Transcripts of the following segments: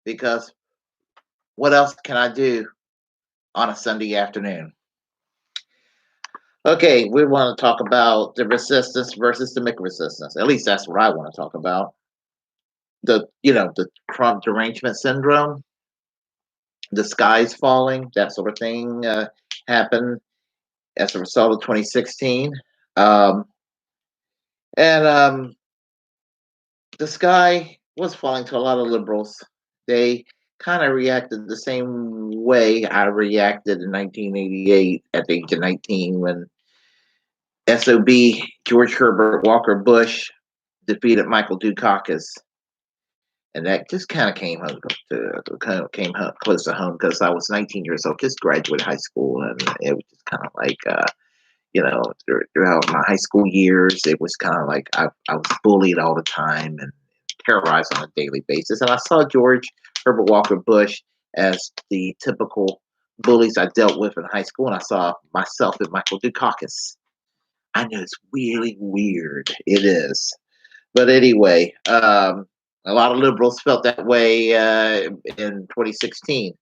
because what else can I do on a Sunday afternoon? Okay, we want to talk about the resistance versus the McResistance. At least that's what I want to talk about. The Trump Derangement Syndome, the skies falling, that sort of thing happened as a result of 2016. Um, and the sky was falling to a lot of liberals. They kind of reacted the same way I reacted in 1988 at the age of 19 when SOB George Herbert Walker Bush defeated Michael Dukakis. And that just kind of came close to home because I was 19 years old, just graduated high school, and it was just kind of like throughout my high school years, it was kind of like I was bullied all the time and terrorized on a daily basis. And I saw George Herbert Walker Bush as the typical bullies I dealt with in high school, and I saw myself in Michael Dukakis. I know it's really weird. It is. But anyway, a lot of liberals felt that way in 2016.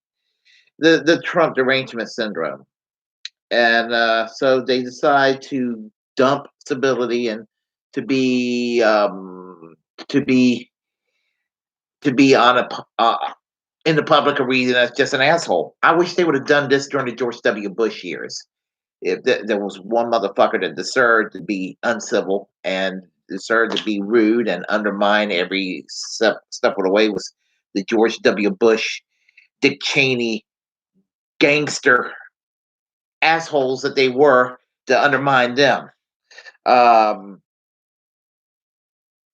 The Trump Derangement Syndome. And so they decide to dump stability and to be to be to be on a in the public arena as just an asshole. I wish they would have done this during the George W. Bush years. If there was one motherfucker that deserved to be uncivil and deserved to be rude and undermine every step of the way, was the George W. Bush, Dick Cheney gangster assholes that they were to undermine them. Um,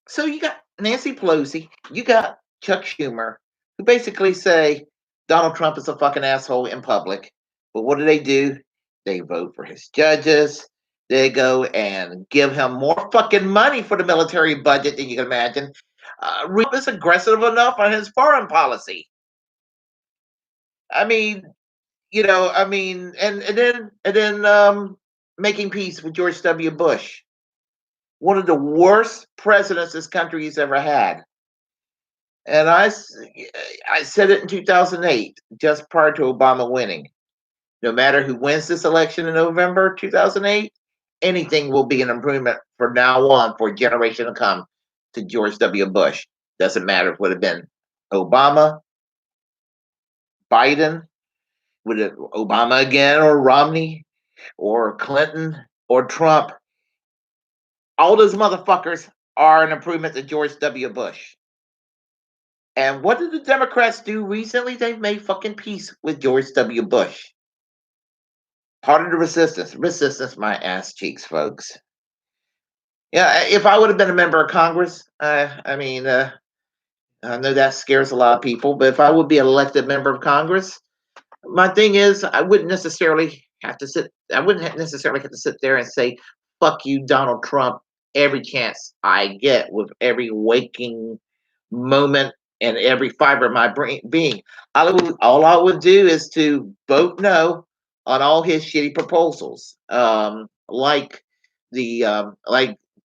so you got Nancy Pelosi, you got Chuck Schumer, who basically say Donald Trump is a fucking asshole in public. But what do? They vote for his judges. They go and give him more fucking money for the military budget than you can imagine. Trump is aggressive enough on his foreign policy. I mean, and then making peace with George W. Bush, one of the worst presidents this country has ever had. And I said it in 2008, just prior to Obama winning. No matter who wins this election in November 2008, anything will be an improvement from now on for a generation to come to George W. Bush. Doesn't matter if it would have been Obama, Biden, would it Obama again, or Romney, or Clinton, or Trump. All those motherfuckers are an improvement to George W. Bush. And what did the Democrats do recently? They've made fucking peace with George W. Bush. Part of the resistance, my ass cheeks, folks. Yeah, if I would have been a member of Congress, I know that scares a lot of people, but if I would be an elected member of Congress, my thing is, I wouldn't necessarily have to sit there and say, fuck you, Donald Trump, every chance I get with every waking moment and every fiber of my being. All I would do is to vote no on all his shitty proposals. Like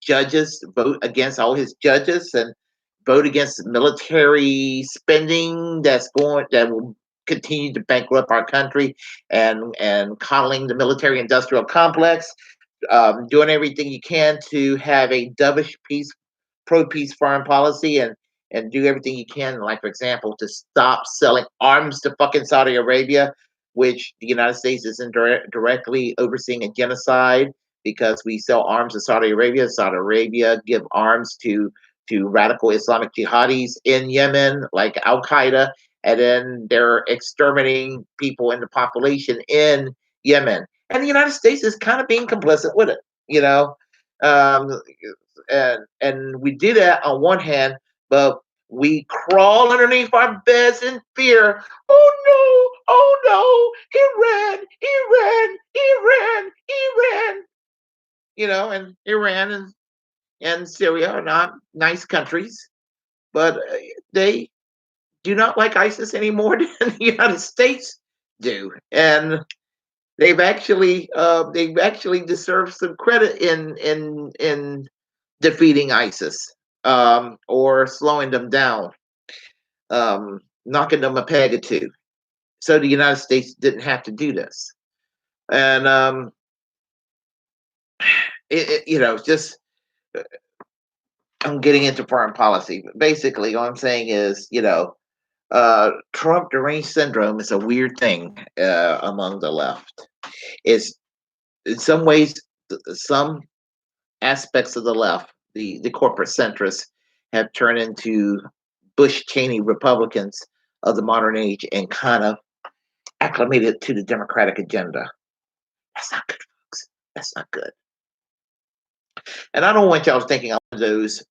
judges, vote against all his judges and vote against military spending that will continue to bankrupt our country, and coddling the military industrial complex, doing everything you can to have a dovish pro peace foreign policy, and do everything you can, like for example, to stop selling arms to fucking Saudi Arabia, which the United States is directly overseeing a genocide because we sell arms to Saudi Arabia. Saudi Arabia give arms to radical Islamic jihadis in Yemen, like Al Qaeda, and then they're exterminating people in the population in Yemen. And the United States is kind of being complicit with it, you know. Um, and we do that on one hand, but we crawl underneath our beds in fear. Oh no, Iran. And Iran and Syria are not nice countries, but they do not like ISIS any more than the United States do, and they've actually deserved some credit in defeating ISIS, or slowing them down. knocking them a peg or two. So the United States didn't have to do this. And just I'm getting into foreign policy. But basically, all I'm saying is, Trump deranged syndrome is a weird thing among the left. It's in some ways, some aspects of the left, the corporate centrists, have turned into Bush Cheney Republicans of the modern age and kind of acclimated to the Democratic agenda. That's not good, folks. That's not good. And I don't want y'all thinking I'm those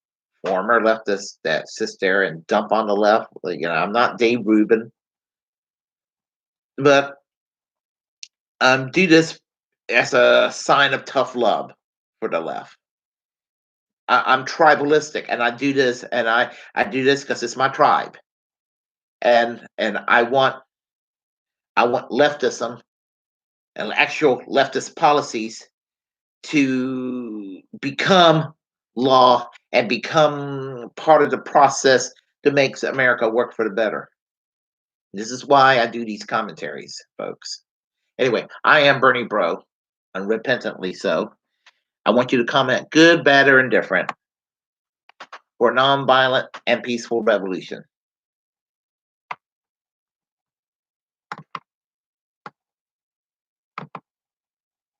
former leftists that sits there and dump on the left. I'm not Dave Rubin, but do this as a sign of tough love for the left. I'm tribalistic, and I do this, and I do this because it's my tribe, and I want leftism and actual leftist policies to become law and become part of the process that makes America work for the better. This is why I do these commentaries, folks. Anyway, I am Bernie Bro, unrepentantly so. I want you to comment good, bad, or indifferent for nonviolent and peaceful revolution.